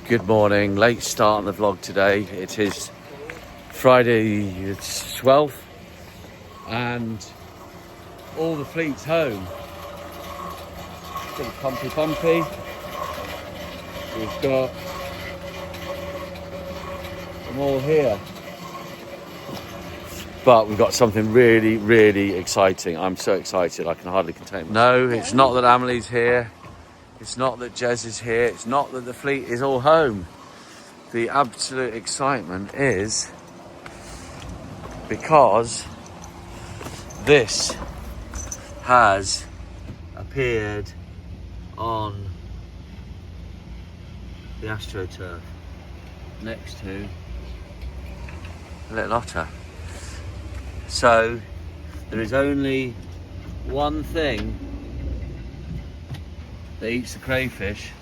Good morning, late start on the vlog today. It is Friday the 12th and all the fleet's home. Bit of pumpy. We've got them all here. But we've got something really exciting. I'm so excited I can hardly contain myself. No, it's not that Amelie's here. It's not that Jez is here. It's not that the fleet is all home. The absolute excitement is because this has appeared on the AstroTurf next to the little otter. So there is only one thing that eats the crayfish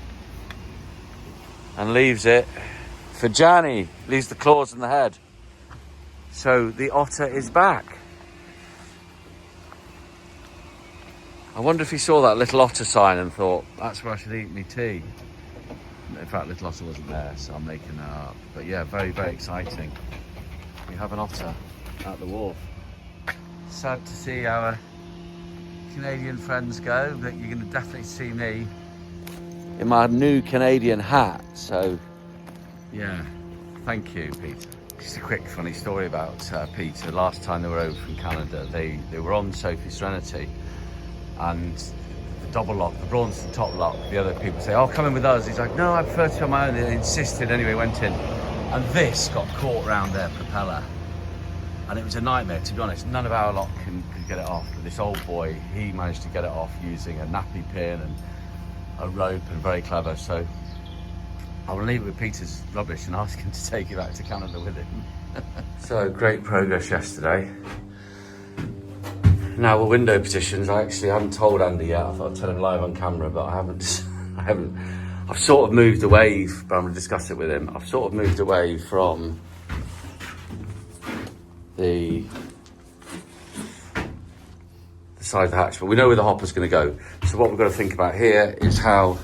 and leaves it for Johnny, leaves the claws and the head. So the otter is back. I wonder if he saw that little otter sign and thought, that's where I should eat my tea. In fact, little otter wasn't there, so I'm making that up. But yeah, very exciting. We have an otter at the wharf. Sad to see our Canadian friends go, but you're going to definitely see me in my new Canadian hat. So yeah, thank you, Peter. Just a quick funny story about Peter. Last time they were over from Canada, they were on Sophie Serenity, and the double lock, the bronze top lock, the other people say, oh, come in with us. He's like, no, I prefer to be on my own. They insisted anyway, went in, and this got caught around their propeller. And it was a nightmare, to be honest. None of our lot could get it off. But this old boy, he managed to get it off using a nappy pin and a rope, and very clever. So I will leave it with Peter's rubbish and ask him to take it back to Canada with him. So great progress yesterday. Now we're window positions. I haven't told Andy yet. I thought I'd tell him live on camera, but I haven't. I've sort of moved away, but I'm going to discuss it with him. I've sort of moved away from the side of the hatch, but we know where the hopper's going to go. So what we've got to think about here is how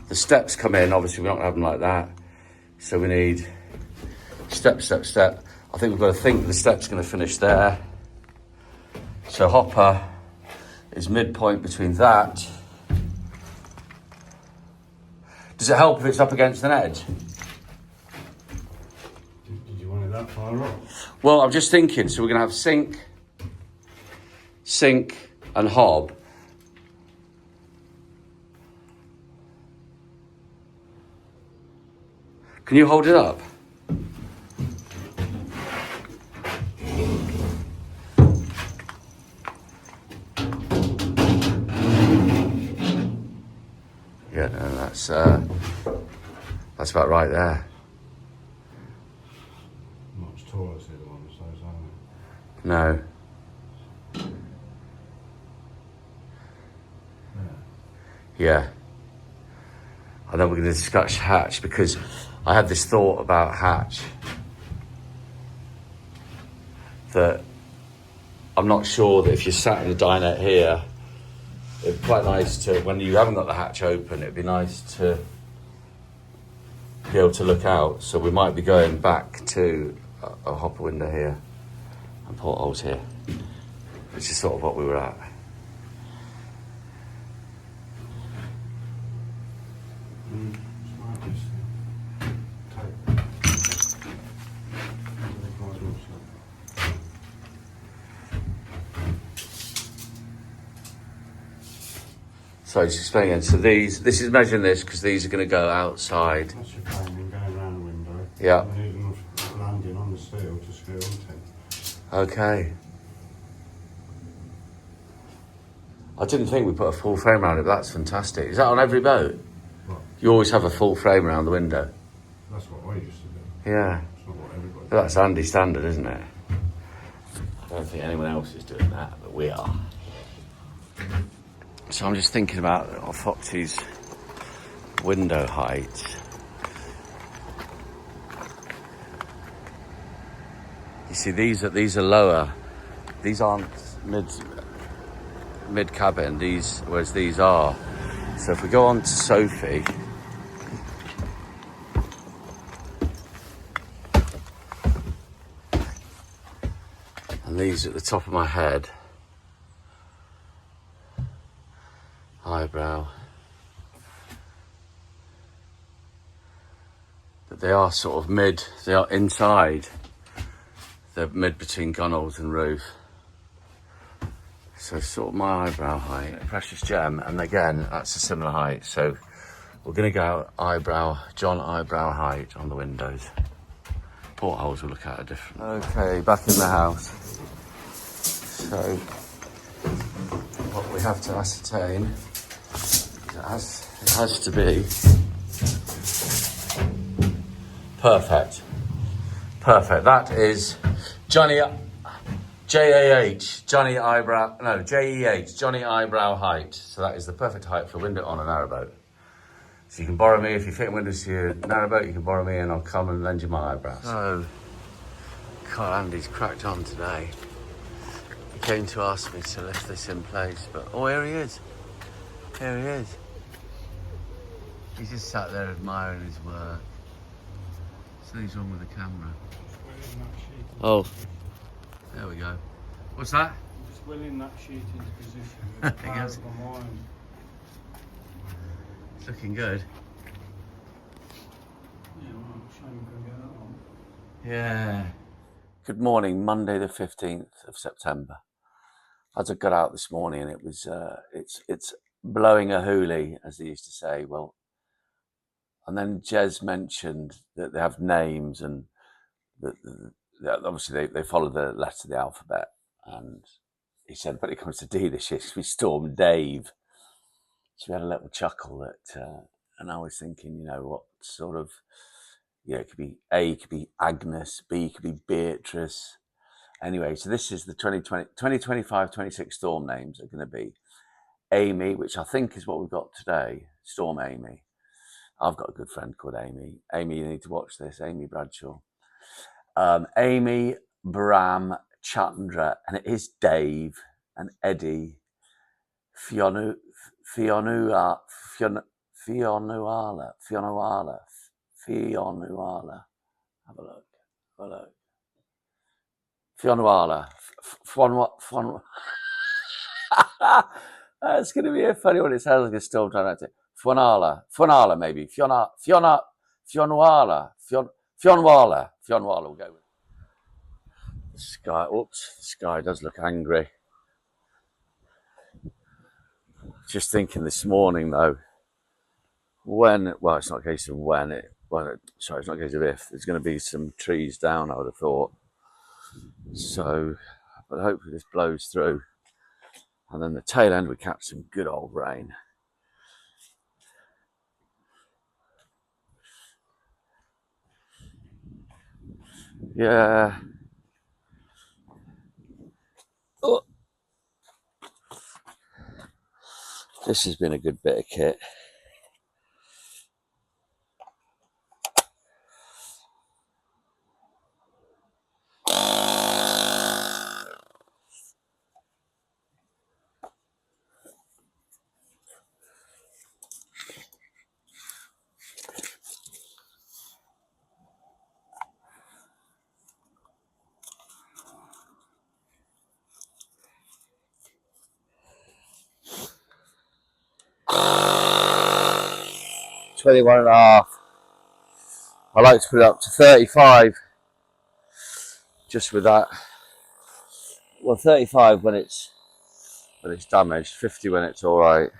the steps come in. Obviously we're not going to have them like that, so we need step. I think we've got to think that the step's going to finish there, so hopper is midpoint between that. Does it help if it's up against an edge? That far up? Well, I'm just thinking, so we're going to have sink and hob. Can you hold it up? Yeah, no, that's about right there. No. Yeah. I know we're going to discuss hatch, because I had this thought about hatch that I'm not sure that if you're sat in the dinette here, it'd be quite nice to, when you haven't got the hatch open, it'd be nice to be able to look out. So we might be going back to a hopper window here and portholes here, which is sort of what we were at. So just explain again. So this is measuring this because these are going to go outside. That's your framing going around the window. Yeah. You need enough landing on the steel to screw onto. Okay. I didn't think we put a full frame around it, but that's fantastic. Is that on every boat? What? You always have a full frame around the window. That's what I used to do. Yeah. It's not what everybody But that's Andy standard, isn't it? I don't think anyone else is doing that, but we are. So I'm just thinking about Foxy's window height. You see, these are lower. These aren't mid cabin. Whereas these are. So if we go on to Sophie, And these at the top of my head. Eyebrow. But they are sort of mid, they are inside. They're mid between gunwales and roof. So sort of my eyebrow height, precious gem, and again, that's a similar height. So we're gonna go John eyebrow height on the windows. Portholes we'll look at are different. Okay, back in the house. So what we have to ascertain, it has to be perfect. Perfect. That is Johnny J-A-H, Johnny eyebrow, no, J-E-H, Johnny eyebrow height. So that is the perfect height for a window on a narrowboat. So you can borrow me, if you fit windows to your narrowboat, you can borrow me and I'll come and lend you my eyebrows. So, God, Andy's cracked on today. He came to ask me to lift this in place, but, oh, here he is. Here he is. He's just sat there admiring his work. Something's wrong with the camera. Oh. There we go. What's that? Just willing that sheet into position with the power of my mind. It's looking good. Yeah, well, shame we couldn't get that one. Yeah. Good morning, Monday the 15th of September. As I got out this morning, and it was it's blowing a hoolie, as they used to say. Well, and then Jez mentioned that they have names and that obviously they follow the letter of the alphabet, and he said, but it comes to D this year, we stormed Dave. So we had a little chuckle that, and I was thinking, you know, what sort of, yeah, it could be A, could be Agnes, B could be Beatrice. Anyway, so this is the 2025-26 storm names are going to be Amy, which I think is what we've got today, Storm Amy. I've got a good friend called Amy. Amy, you need to watch this, Amy Bradshaw. Amy, Bram, Chandra, and it is Dave and Eddie, Fionuala. Have a look. Fionuala. It's going to be a funny one. It sounds like a storm trying to Fionnuala maybe. Fionnuala. We'll go with the sky. Oops, the sky does look angry. Just thinking this morning though, it's not a case of it's not a case of if, there's going to be some trees down, I would have thought. So, but hopefully this blows through. And then the tail end, we catch some good old rain. Yeah. Oh. This has been a good bit of kit. $21.5. I like to put it up to 35. Just with that. Well, 35 when it's damaged, 50 when it's all right.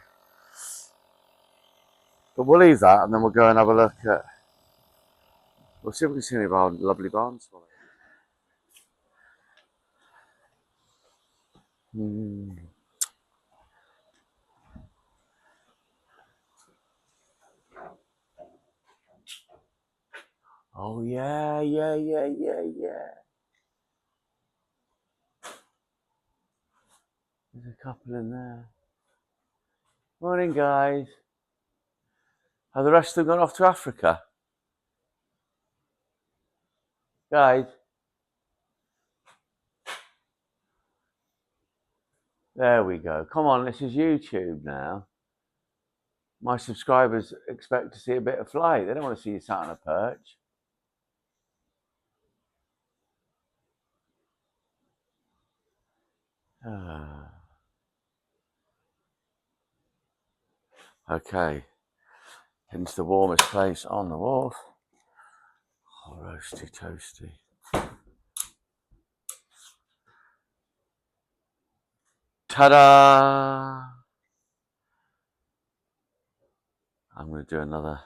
But we'll leave that, and then we'll go and have a look at. We'll see if we can see any of our lovely barns. Oh yeah. There's a couple in there. Morning, guys. Have the rest of them gone off to Africa? Guys. There we go. Come on, this is YouTube now. My subscribers expect to see a bit of flight. They don't want to see you sat on a perch. Okay, into the warmest place on the wharf. Oh, roasty toasty. Ta-da! I'm going to do another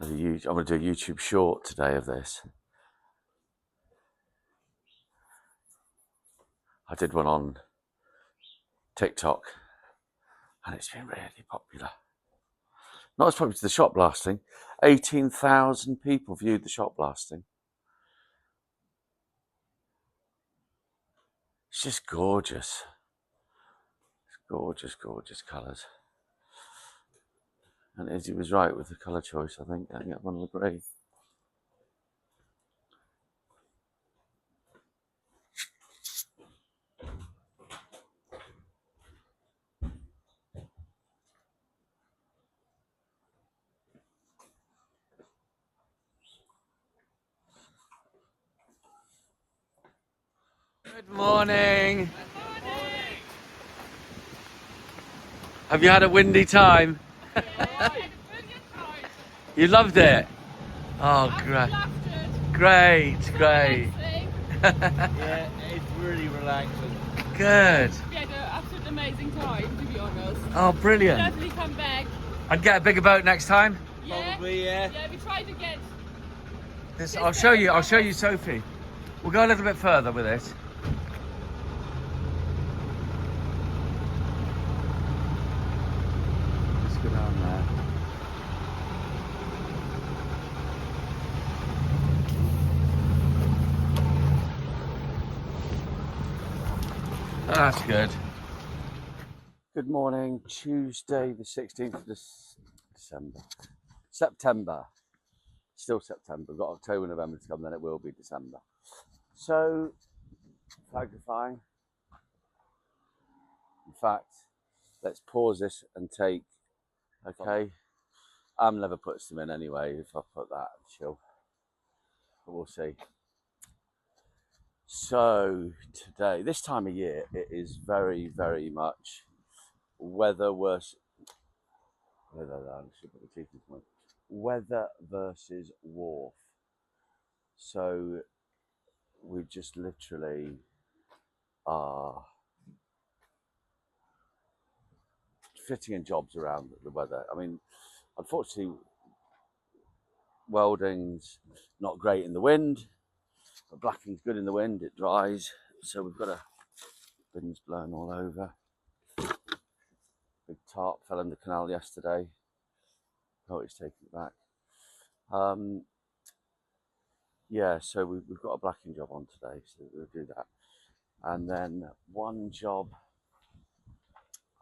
YouTube. I'm going to do a YouTube short today of this. I did one on TikTok, and it's been really popular. Not as popular as the shot blasting. 18,000 people viewed the shot blasting. It's just gorgeous. It's gorgeous, gorgeous colours. And Izzy was right with the colour choice, I think. I think everyone will agree. Good morning. Good morning. Have you had a windy time? You loved it? Oh, great. Great, great. Yeah, it's really relaxing. Good. We had an absolute amazing time, to be honest. Oh, brilliant. Definitely come back. I'd get a bigger boat next time. Yeah. Probably, yeah. Yeah, we tried to get. This, I'll show you, Sophie. We'll go a little bit further with it. Let's go down there. Oh, that's good. Good morning, Tuesday the 16th of December. September. Still September. We've got October, November to come, then it will be December. So, flags are flying. In fact, let's pause this and take, okay. Never puts them in anyway. If I put that, she'll, but we'll see. So today, this time of year, it is very, very much weather versus wharf. So we just literally are fitting in jobs around the weather. I mean, unfortunately, welding's not great in the wind, but blacking's good in the wind. It dries, so we've got a bins blown all over. Big tarp fell in the canal yesterday. Oh, it's taken it back. Yeah, so we've got a blacking job on today, so we'll do that. And then one job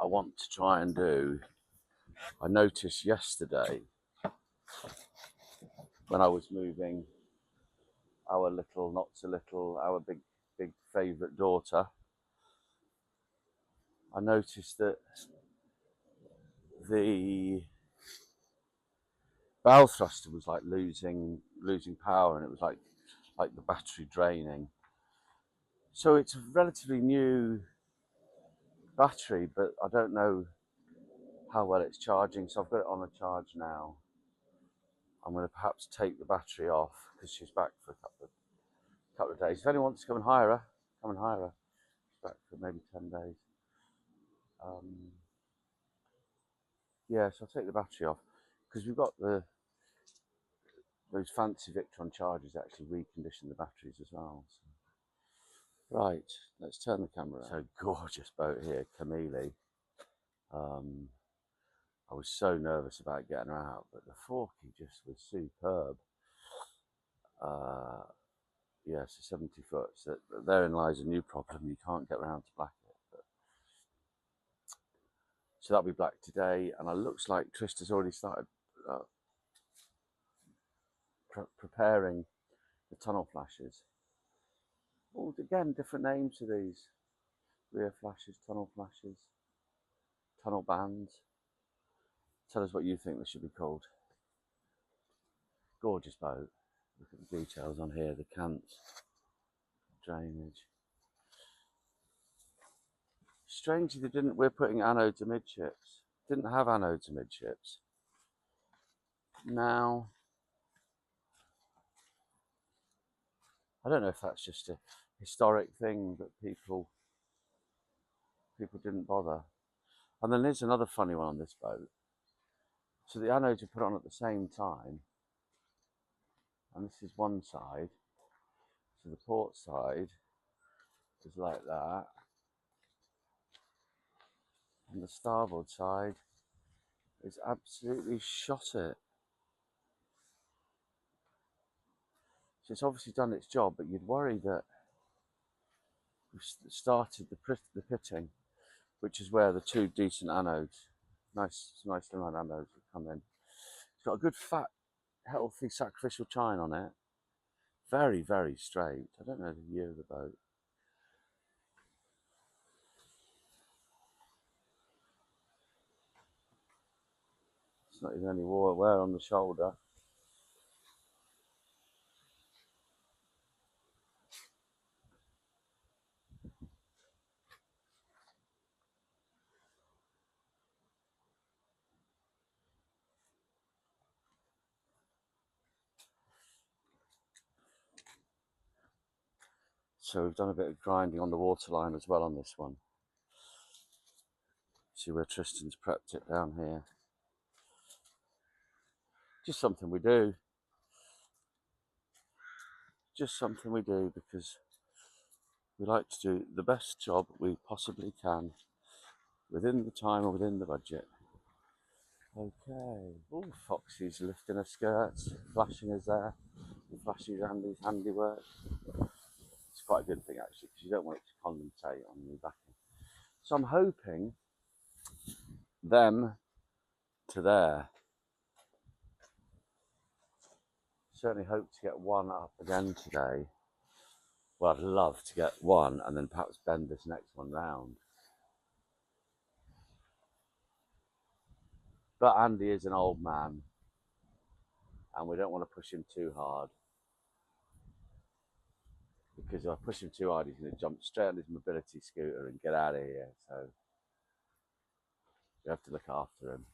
I want to try and do, I noticed yesterday when I was moving our little, not so little, our big favourite daughter, I noticed that the bow thruster was like losing power, and it was like the battery draining. So it's a relatively new battery, but I don't know how well it's charging, so I've got it on a charge now. I'm going to perhaps take the battery off because she's back for a couple of days. If anyone wants to come and hire her, come and hire her. She's back for maybe 10 days. Yeah, so I'll take the battery off because we've got those fancy Victron chargers that actually recondition the batteries as well. So. Right, let's turn the camera. So gorgeous boat here, Camille. I was so nervous about getting her out, but the forky just was superb. Yeah, so 70 foot. So therein lies a new problem. You can't get around to black it. But... So that'll be black today, and it looks like Trista's already started preparing the tunnel flashes. Well, again, different names to these. Rear flashes, tunnel bands. Tell us what you think they should be called. Gorgeous boat. Look at the details on here, the cants, drainage. Strangely, we're putting anodes amidships. Didn't have anodes amidships. Now, I don't know if that's just a historic thing that people didn't bother. And then there's another funny one on this boat. So the anodes are put on at the same time, and this is one side. So the port side is like that, and the starboard side is absolutely shot it. So it's obviously done its job, but you'd worry that we've started the pitting, which is where the two decent anodes, nice little anodes will come in. It's got a good fat, healthy sacrificial chine on it. Very, very straight. I don't know the year of the boat. It's not even any wear on the shoulder. So we've done a bit of grinding on the waterline as well on this one. See where Tristan's prepped it down here. Just something we do. Just something we do because we like to do the best job we possibly can within the time or within the budget. Okay. Oh, Foxy's lifting her skirts, flashing us there, flashing Andy's handiwork. It's quite a good thing actually because you don't want it to condensate on you backing. So I'm hoping them to there. Certainly hope to get one up again today. Well, I'd love to get one and then perhaps bend this next one round. But Andy is an old man and we don't want to push him too hard. Because if I push him too hard, he's going to jump straight on his mobility scooter and get out of here. So we have to look after him.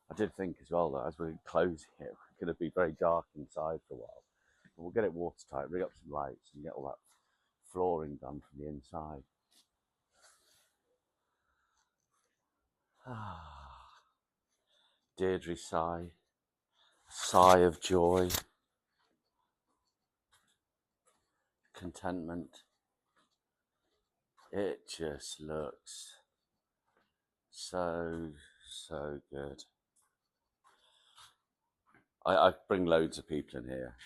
I did think as well that as we're closing it, we're going to be very dark inside for a while. But we'll get it watertight, rig up some lights and get all that flooring done from the inside. Deirdre sigh of joy, contentment. It just looks so good. I bring loads of people in here.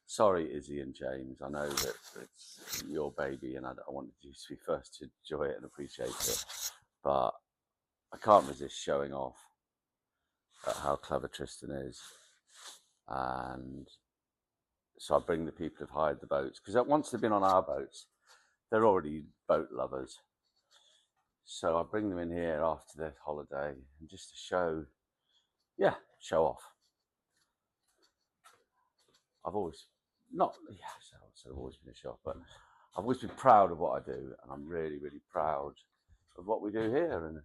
Sorry, Izzy and James. I know that it's your baby and I wanted you to be first to enjoy it and appreciate it. But I can't resist showing off at how clever Tristan is. And so I bring the people who've hired the boats. Because once they've been on our boats, they're already boat lovers. So I bring them in here after their holiday and just to show off. I've always I've always been a shop, but I've always been proud of what I do, and I'm really, really proud of what we do here, and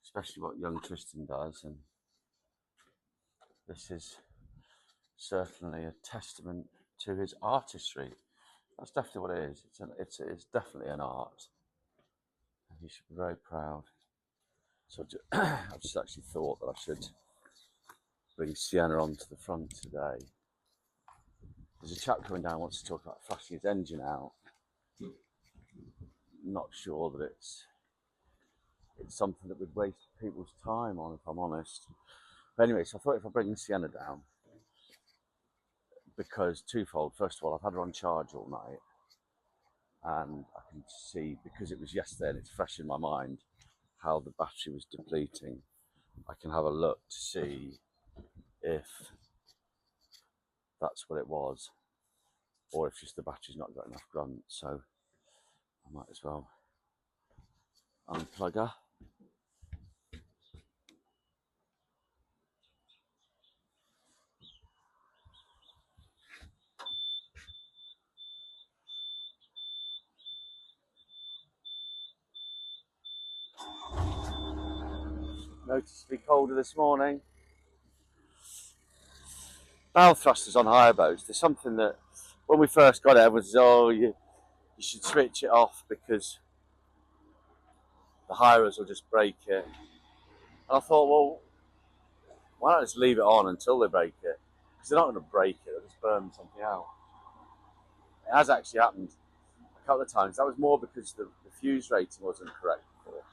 especially what young Tristan does. And this is certainly a testament to his artistry. That's definitely what it is. It's definitely an art, and he should be very proud. So I've just actually thought that I should bring Sienna onto the front today. There's a chap coming down who wants to talk about flashing his engine out. Not sure that it's something that would waste people's time on, if I'm honest. But anyway, so I thought if I bring Sienna down, because twofold. First of all, I've had her on charge all night, and I can see, because it was yesterday and it's fresh in my mind, how the battery was depleting. I can have a look to see if that's what it was, or if just the battery's not got enough grunt. So I might as well unplug her. noticeably colder this morning. Bow thrusters on hire boats, there's something that when we first got it, everyone says, oh, you should switch it off because the hirers will just break it. And I thought, well, why not just leave it on until they break it? Because they're not going to break it, they'll just burn something out. It has actually happened a couple of times. That was more because the fuse rating wasn't correct before.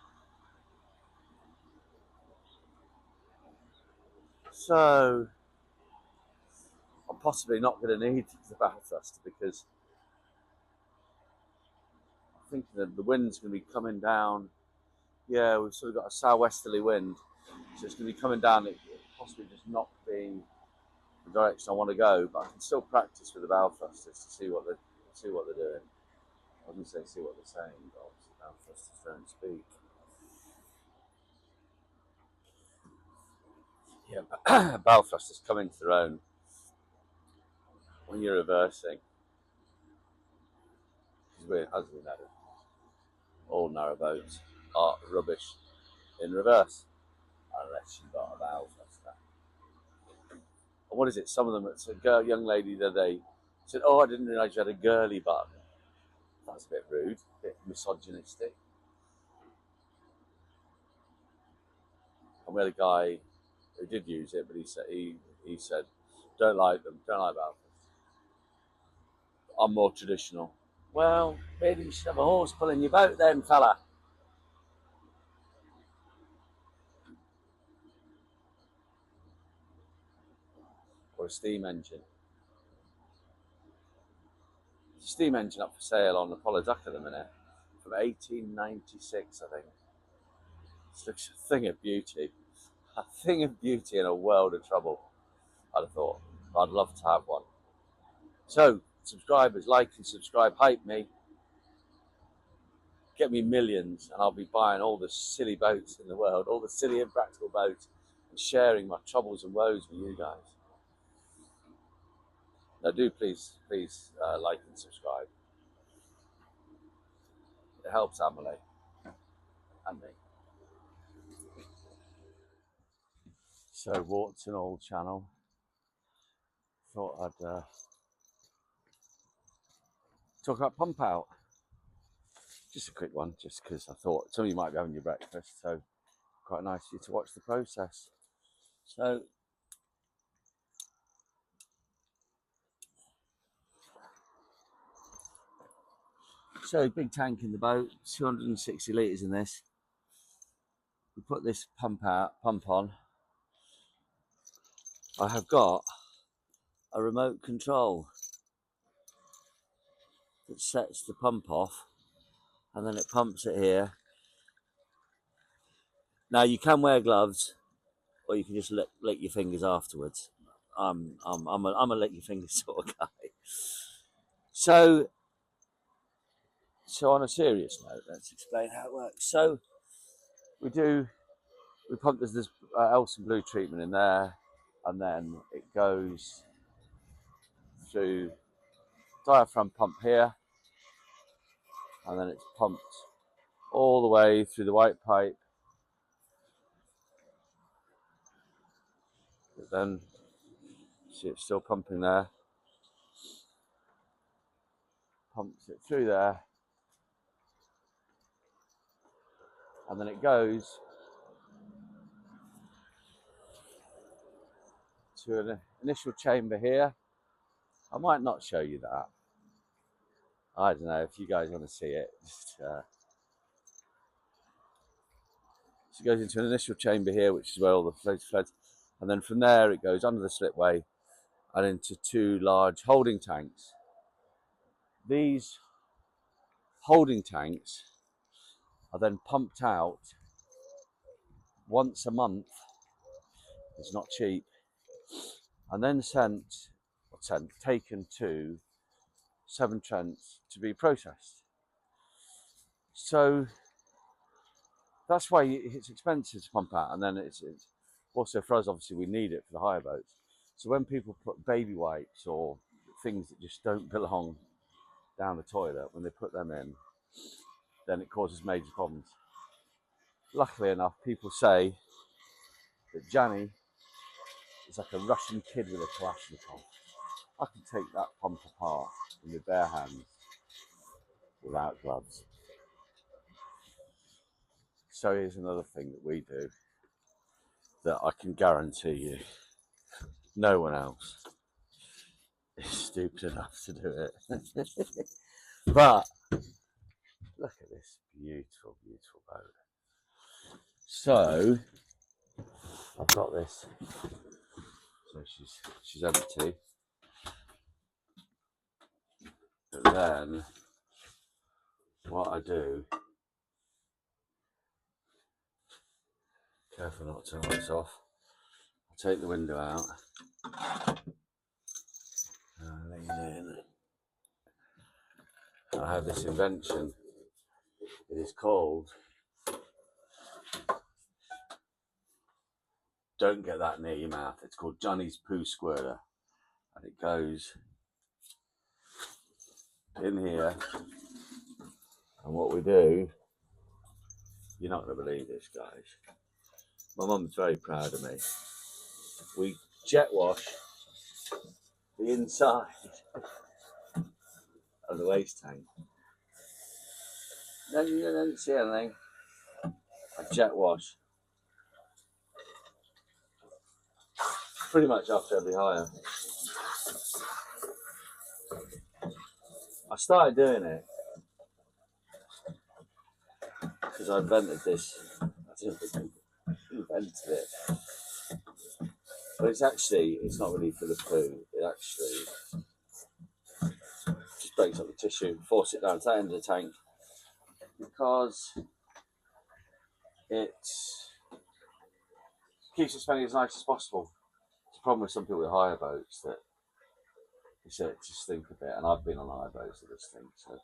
So I'm possibly not going to need the bow thruster because I'm thinking that the wind's going to be coming down. Yeah, we've sort of got a southwesterly wind, so it's going to be coming down. It possibly just not be the direction I want to go, but I can still practice with the bow thrusters to see what they're doing. I wouldn't say see what they're saying, but obviously bow thrusters don't speak. Yeah, bow thrusters come into their own when you're reversing. Because as we know, all narrowboats are rubbish in reverse unless you've got a bow thruster. And what is it? Some of them, it's a young lady the other day said, oh, I didn't realise you had a girly button. That's a bit rude, a bit misogynistic. And we had a guy who did use it, but he said, don't like them, don't like bow thrusters. I'm more traditional. Well, maybe you should have a horse pulling your boat then, fella. Or a steam engine. There's a steam engine up for sale on Apollo Duck at the minute, from 1896, I think. It looks a thing of beauty. A thing of beauty in a world of trouble, I'd have thought. I'd love to have one. So, subscribers, like and subscribe, hype me. Get me millions, and I'll be buying all the silly boats in the world, all the silly impractical boats, and sharing my troubles and woes with you guys. Now, do please like and subscribe. It helps Emily and me. So, Wart's an old channel. Thought I'd talk about pump out. Just a quick one, just because I thought some of you might be having your breakfast, so quite nice for you to watch the process. So big tank in the boat, 260 litres in this. We put this pump on. I have got a remote control that sets the pump off, and then it pumps it here. Now you can wear gloves, or you can just lick your fingers afterwards. I'm a lick your fingers sort of guy. So on a serious note, let's explain how it works. So we pump, there's this Elson Blue treatment in there, and then it goes through diaphragm pump here, and then it's pumped all the way through the white pipe. But then, see, it's still pumping there. Pumps it through there, and then it goes to an initial chamber here. I might not show you that. I don't know if you guys want to see it. So it goes into an initial chamber here, which is where all the floats floods, and then from there it goes under the slipway and into two large holding tanks. These holding tanks are then pumped out once a month. It's not cheap, and then taken to Severn Trent to be processed. So that's why it's expensive to pump out, and then it's also for us, obviously we need it for the hire boats. So when people put baby wipes or things that just don't belong down the toilet, when they put them in, then it causes major problems. Luckily enough, people say But Johnny is like a Russian kid with a Kalashnikov. I can take that pump apart with my bare hands without gloves. So here's another thing that we do that I can guarantee you no one else is stupid enough to do it. But look at this beautiful, beautiful boat. So I've got this. So she's empty. But then what I do, careful not to turn lights off. I take the window out. I lean in. I have this invention. It is called Don't Get That Near Your Mouth. It's called Johnny's Poo Squirter. And it goes in here. And what we do, you're not going to believe this, guys. My mum's very proud of me. We jet wash the inside of the waste tank. Then you don't see anything. I jet wash pretty much after every hire. I started doing it because I invented this. I didn't think I invented it. But it's not really for the poo. It actually just breaks up the tissue, force it down to the end of the tank, because it keeps it smelling as nice as possible. It's a problem with some people with hire boats that they say it just stink a bit, and I've been on hire boats that just stink, so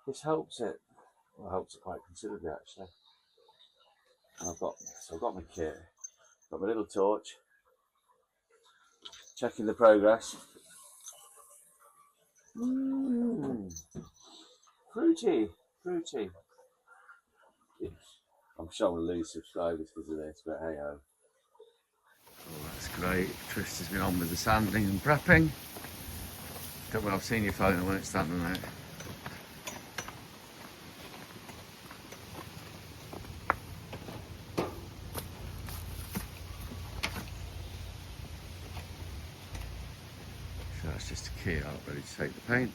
this helps it. Well, it helps it quite considerably actually. And I've got my kit, got my little torch, checking the progress. Fruity. I'm sure I'm going to lose subscribers because of this, but hey ho. Oh, that's great. Trish has been on with the sanding and prepping. Don't worry, I've seen your phone, I won't stand on it. So that's just a key out, ready to take the paint.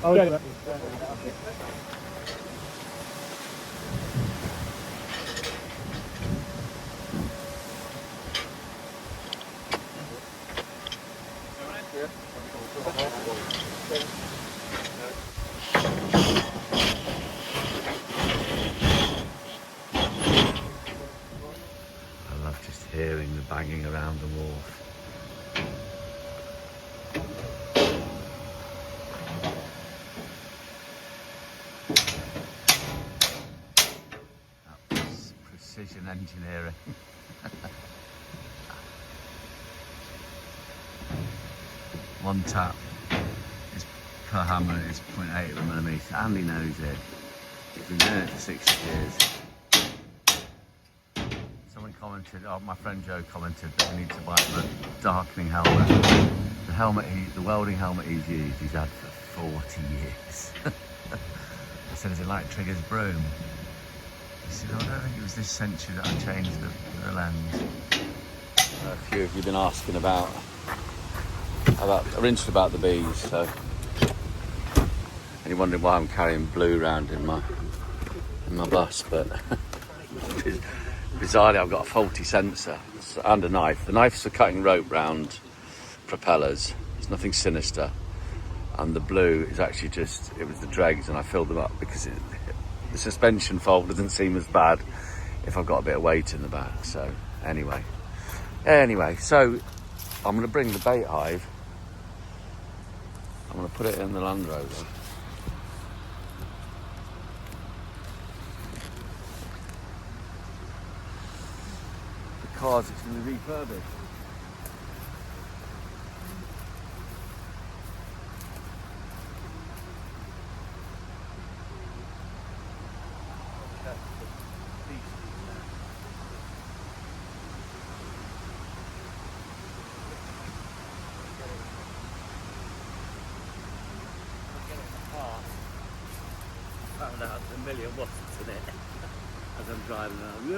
I love just hearing the banging around the wharf. That's precision engineering. One tap is per hammer is 0.8 of a millimetre. Andy knows it. He's been doing it for 60 years. Someone commented, my friend Joe commented that we need to buy him a darkening helmet. The welding helmet he's used, he's had for 40 years. I said, is it like Trigger's broom? He said, I don't think it was this century that I changed the lens. A few of you have been asking about interested about the bees, so and you're wondering why I'm carrying blue around in my bus, but bizarrely I've got a faulty sensor and a knife. The knife's for cutting rope round propellers. It's nothing sinister, and the blue is actually it was the dregs, and I filled them up because the suspension fault doesn't seem as bad if I've got a bit of weight in the back. So anyway, so I'm going to bring the bait hive. I'm going to put it in the Land Rover. Because it's going to be refurbished. Found out a million wasps in it as I'm driving around. Yeah.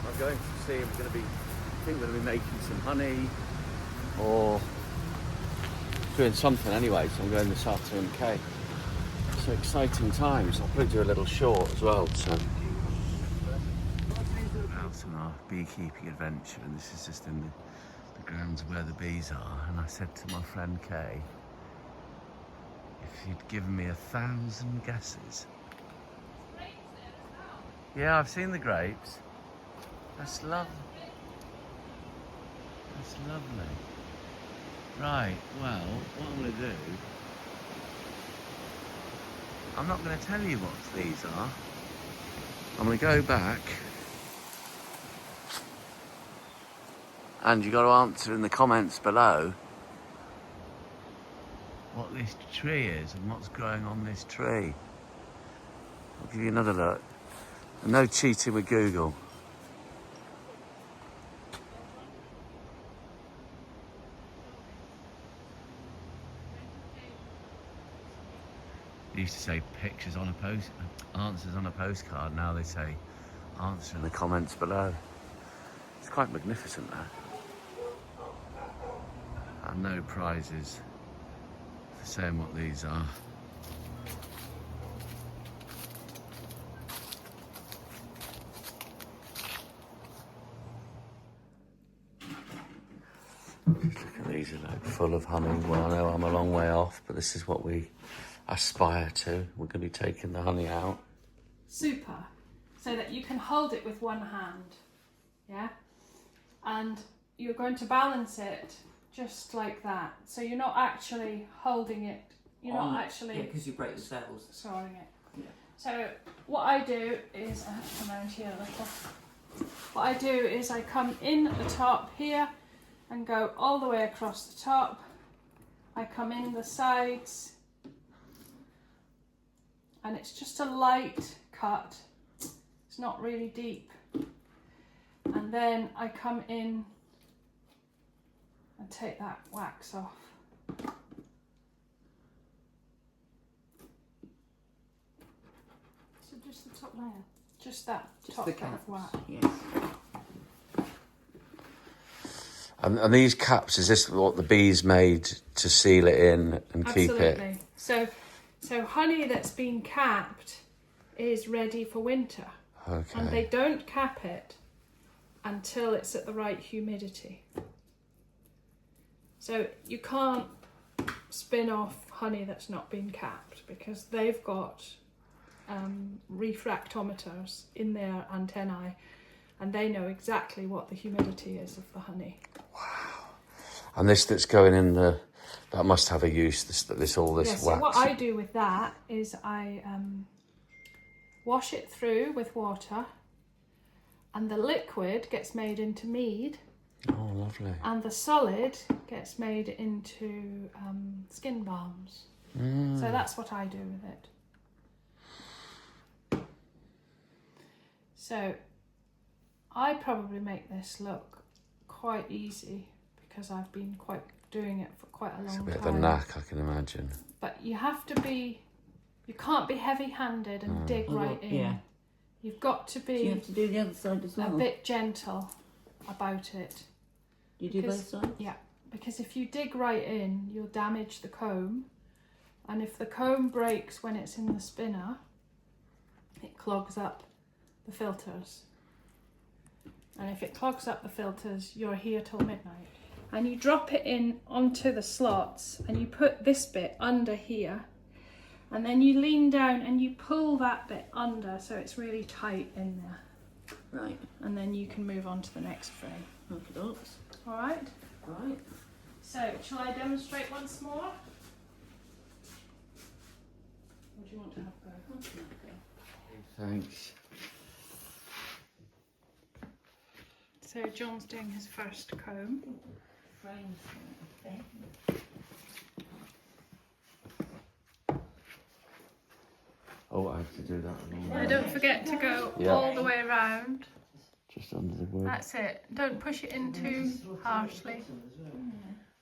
I'm going to see if we're going to be. I think we're going to be making some honey or doing something anyway, so I'm going this afternoon, okay? So exciting times. I'll probably do a little short as well, so. Out on our beekeeping adventure, and this is just in the grounds where the bees are, and I said to my friend Kay, if you'd given me 1,000 guesses. Yeah, I've seen the grapes. That's lovely. That's lovely. Right, well, what I'm going to do, I'm not going to tell you what these are. I'm going to go back and you got to answer in the comments below what this tree is and what's growing on this tree. I'll give you another look. And no cheating with Google. They used to say pictures on a post, answers on a postcard. Now they say answer in the comments below. It's quite magnificent, that. And no prizes for saying what these are. Just look at these, are like full of honey. Well, I know I'm a long way off, but this is what we aspire to. We're going to be taking the honey out. Super, so that you can hold it with one hand, yeah? And you're going to balance it just like that. So you're not actually holding it, you're not actually... Yeah, because you break the cells. Throwing it. Yeah. So what I do is, I have to come around here a little. What I do is I come in at the top here and go all the way across the top. I come in the sides, and it's just a light cut. It's not really deep. And then I come in and take that wax off. So just the top layer, just that Just top the bit of wax. Yes. And these caps, is this what the bees made to seal it in and keep it? Absolutely. So honey that's been capped is ready for winter. Okay. And they don't cap it until it's at the right humidity. So you can't spin off honey that's not been capped because they've got refractometers in their antennae and they know exactly what the humidity is of the honey. Wow. And this that's going in the, that must have a use, this all this yes, wax. so what I do with that is I wash it through with water and the liquid gets made into mead. Oh, lovely. And the solid gets made into skin balms. So that's what I do with it. So I probably make this look quite easy because I've been doing it for quite a long time. It's a bit of a knack, I can imagine. But you have to be, you can't be heavy-handed and dig right in. Yeah. You've got to be Do you have to do the other side as well? a bit gentle about it. Do you do both sides? Yeah, because if you dig right in, you'll damage the comb. And if the comb breaks when it's in the spinner, it clogs up the filters. And if it clogs up the filters, you're here till midnight. And you drop it in onto the slots and you put this bit under here, and then you lean down and you pull that bit under so it's really tight in there. Right. And then you can move on to the next frame. Okay, dogs. All right? Right. So, shall I demonstrate once more? Or do you want to have a go? Thanks. So, John's doing his first comb. Frames. Okay. Oh, I have to do that. Now, don't forget to go Yeah. all the way around. Just under the wood. That's it. Don't push it in too harshly.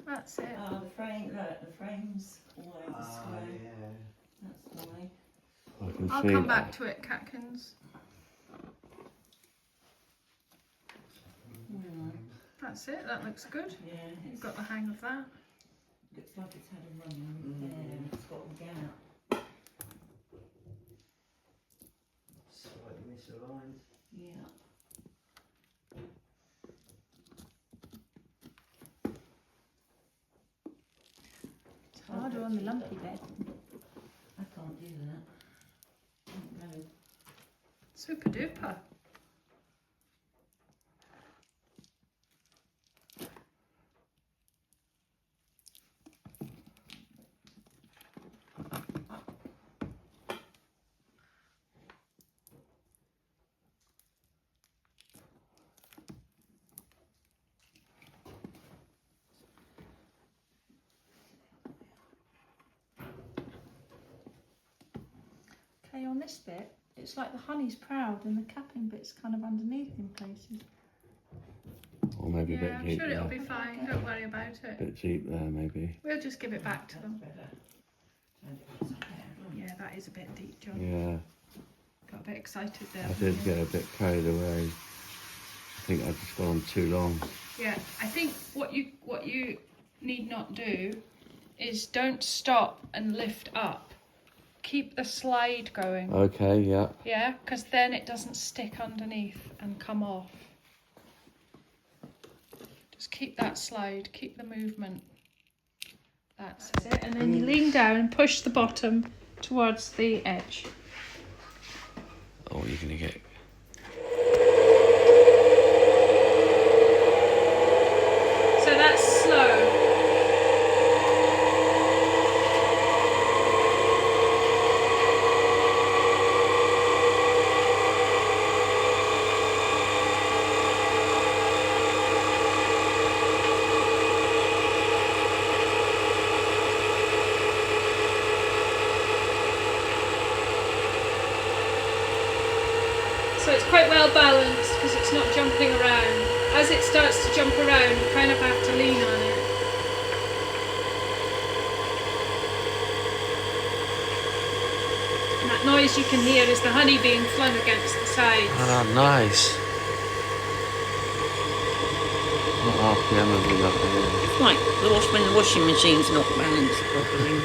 That's it. Oh, the frame. Look, the frame's always this way. That's why. I can I'll see come it. back to it, Catkins. That's it. That looks good. Yeah. You've got the hang of that. Looks like it's had a run there. It's got a gap. Slightly misaligned. Yeah. It's harder on the lumpy bit. I can't do that. I don't know. Super duper. Okay, on this bit, it's like the honey's proud and the capping bit's kind of underneath in places. Or maybe a bit Yeah, I'm deep sure there. it'll be fine. Don't worry about A it. bit deep there, maybe. We'll just give it back to them. Better. Turn it upside down. Yeah, that is a bit deep, John. Yeah, Got a bit excited there. I did get a bit carried away. I think I just gone on too long. Yeah, I think what you need not do is don't stop and lift up. Keep the slide going. Okay, yeah. Yeah, because then it doesn't stick underneath and come off. Just keep that slide, keep the movement. That's it. And then you lean down and push the bottom towards the edge. Oh, you're gonna get. So that's slow. So it's quite well balanced because it's not jumping around. As it starts to jump around, you kind of have to lean on it. And that noise you can hear is the honey being flung against the sides. Ah, nice. What RPM have we got here? It's like when the washing machine's not balanced properly.